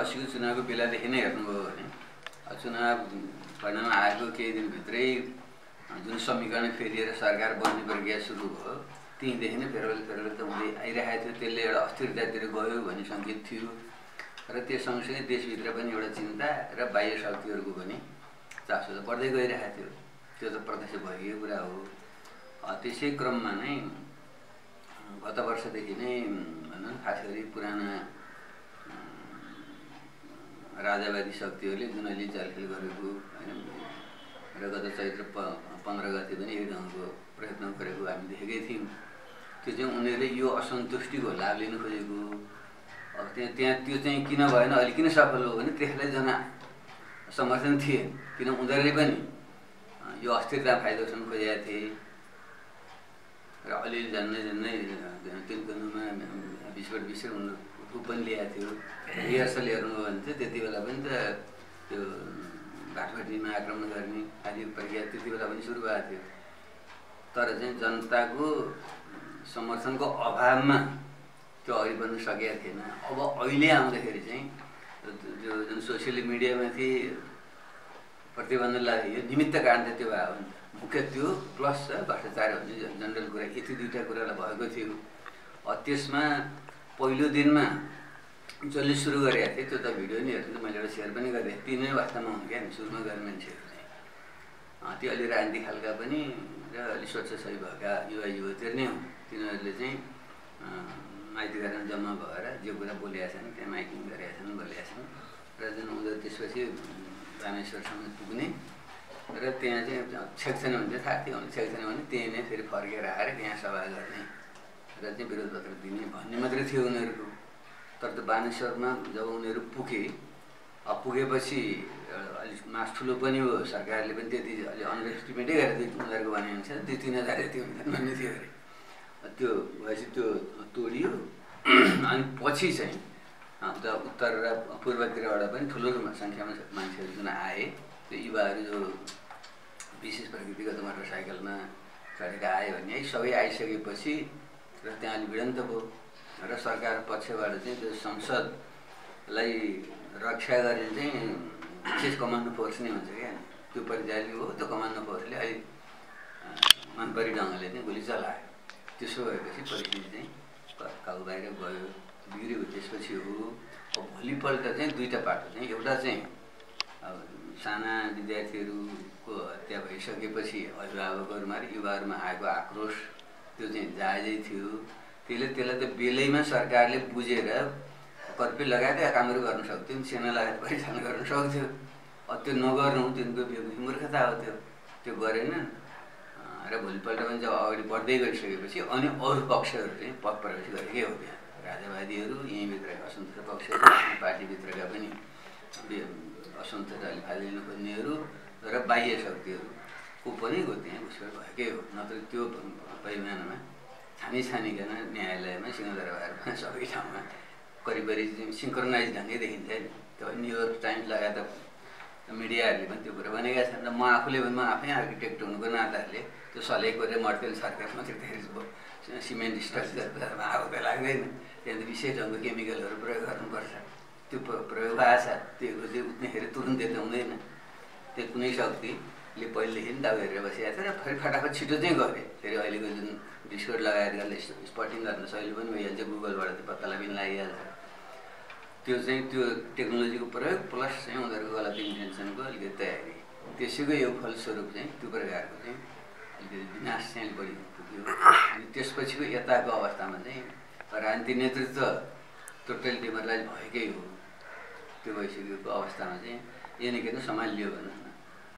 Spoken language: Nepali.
80को चुनावको बेलादेखि नै हेर्नुभयो भने चुनाव परिणाम आएको केही दिनभित्रै जुन समीकरण फेरिएर सरकार बन्ने प्रक्रिया सुरु भयो त्यहीँदेखि नै फेरबदल त हुँदै आइरहेको थियो। त्यसले एउटा अस्थिरतातिर गयो भन्ने सङ्केत थियो र त्यो सँगसँगै देशभित्र पनि एउटा चिन्ता र बाह्य शक्तिहरूको पनि चासो त बढ्दै गइरहेको थियो। त्यो त प्रत्यक्ष भइएको कुरा हो। त्यसै क्रममा नै गत वर्षदेखि नै भनौँ खास गरी पुराना राजावादी शक्तिहरूले जुन अहिले चालखेल गरेको होइन र गत चैत्र 15 गते पनि यही ढङ्गको प्रयत्न गरेको हामी देखेकै थियौँ। त्यो चाहिँ उनीहरूले यो असन्तुष्टिको लाभ लिनु खोजेको त्यहाँ त्यो चाहिँ किन भएन, अहिले किन सफल हो भने त्यसलाई जना समर्थन थिए, किन उनीहरूले पनि यो अस्थिरता फाइदा उठाउन खोजेका थिए र अलिअलि जान्नै त्यो गर्नुमा विस्फोट रूप पनि ल्याएको थियो। रिहर्सल हेर्नुभयो भने चाहिँ त्यति बेला पनि त त्यो घाटघाटीमा आक्रमण गर्ने आदि प्रक्रिया त्यति बेला पनि सुरु भएको थियो। तर चाहिँ जनताको समर्थनको अभावमा त्यो अघि बढ्न सकेका थिएन। अब अहिले आउँदाखेरि चाहिँ त्यो जुन सोसियल मिडियामाथि प्रतिबन्ध लाग्यो निमित्त कारण त त्यो भयो भने मुख्य त्यो प्लस भ्रष्टाचार भन्ने जनरल कुरा यति दुईवटा कुरालाई भएको थियो। त्यसमा पहिलो दिनमा जसले सुरु गरेका थिए त्यो त भिडियो नि हेर्नु मैले एउटा सेयर पनि गरेँ। तिनै वास्तवमा हुन् क्या सुरुमा गर्ने मान्छेहरू चाहिँ त्यो अलि राजनीति खालका पनि र अलि स्वच्छ सही भएका युवा युवतीहरू नै हुन्। तिनीहरूले चाहिँ माइती गरेर जम्मा भएर जो कुरा बोलेका छन् त्यहाँ माइकिङ गरेका छन् बोलेका छन् र जुन उनीहरू त्यसपछि रामेश्वरसम्म पुग्ने र त्यहाँ चाहिँ छेक्छन् भने थाहा थियो भने छेक्छन् भने त्यहीँ नै फेरि फर्केर आएर त्यहाँ सभा गर्ने र चाहिँ विरोध पत्र दिने भन्ने मात्रै थियो उनीहरूको। तर त्यो बानेश्वरमा जब उनीहरू पुगेपछि अलिक मास ठुलो पनि हो, सरकारले पनि त्यति अलि अन्डर एस्टिमेटै गरेर उनीहरूको भने अनुसार 2-3 हजार यति हुँदैन भन्ने थियो अरे। त्यो भएपछि त्यो तोडियो अनि पछि चाहिँ उत्तर र पूर्वतिरबाट पनि ठुलो सङ्ख्यामा मान्छेहरू जुन आए त्यो युवाहरू जो विशेष प्रकृतिगत मोटरसाइकलमा चढेका आयो भने है सबै आइसकेपछि र त्यहाँ अलि भिडन्त भयो र सरकार पक्षबाट चाहिँ त्यो संसदलाई रक्षा गर्ने चाहिँ विशेष कमान्डो फोर्स नै हुन्छ क्या त्यो परिचालित हो। त्यो कमान्डो फोर्सले अहिले मनपरी ढङ्गले चाहिँ गोली चलायो। त्यसो भएपछि परिस्थिति चाहिँ काबु बाहिर गयो बिग्रियो। त्यसपछि हो अब भोलिपल्ट चाहिँ दुईवटा पाटो चाहिँ एउटा चाहिँ अब साना विद्यार्थीहरूको हत्या भइसकेपछि अभिभावकहरूमा र युवाहरूमा आएको आक्रोश त्यो चाहिँ जायजै थियो। त्यसलाई त बेलैमा सरकारले बुझेर कर्फ्यू लगाएर कामहरू गर्न सक्थ्यो, सेना लगाएर परिचालन गर्न सक्थ्यो। त्यो नगर्नु तिनको मूर्खता हो। त्यो गरेन र भोलिपल्ट पनि जब अगाडि बढ्दै गइसकेपछि अनि अरू पक्षहरू चाहिँ पद प्रवेश गरेकै हो। त्यहाँ राजावादीहरू यहीँभित्रका असन्तुष्ट पक्षहरू पार्टीभित्रका पनि असन्तुष्ट अलि फाइदा लिनु खोज्नेहरू र बाह्य शक्तिहरूको पनि त्यहाँ घुसपेट भएकै हो। नत्र त्यो परिमाणमा छानिकन न्यायालयमा सिंहदरबारमा सबै ठाउँमा करिब सिङ्क्रोनाइज ढङ्गै देखिन्छ नि। त्यो न्युयोर्क टाइम्स लगायत मिडियाहरूले पनि त्यो कुरा भनेका छन् र म आफूले पनि म आफै आर्किटेक्ट हुनुको नाताले त्यो सलेको रे मर्तेल सरकार मात्रै सिमेन्ट स्ट्रक्चरमा आएको त लाग्दैन। त्यहाँ त विशेष ढङ्गको केमिकलहरू प्रयोग गर्नुपर्छ। त्यो प्रयोग भएको छ त्यो चाहिँ उठ्नेखेरि तुरुन्तै त हुँदैन। त्यो कुनै शक्तिले पहिलेदेखि दाउ हेरेर बसिरहेको छ र फेरि फटाफट छिटो चाहिँ गरे। फेरि अहिलेको जुन डिस्कोड लगाएर स्पटिङ गर्न सहिलो पनि भइहाल्छ, गुगलबाट त्यो पत्तालाई पनि लागिहाल्छ। त्यो चाहिँ त्यो टेक्नोलोजीको प्रयोग प्लस चाहिँ उनीहरूको गलत इन्टेन्सनको अलिकति तयारी त्यसैको यो फलस्वरूप चाहिँ त्यो प्रकारको चाहिँ अलिकति विनाश चाहिँ बढी पुग्यो। अनि त्यसपछिको यताको अवस्थामा चाहिँ राजनीतिक नेतृत्व टोटल डिमोरलाइज भएकै हो। त्यो भइसकेको अवस्थामा चाहिँ यही निकै सम्हालियो भनौँ न।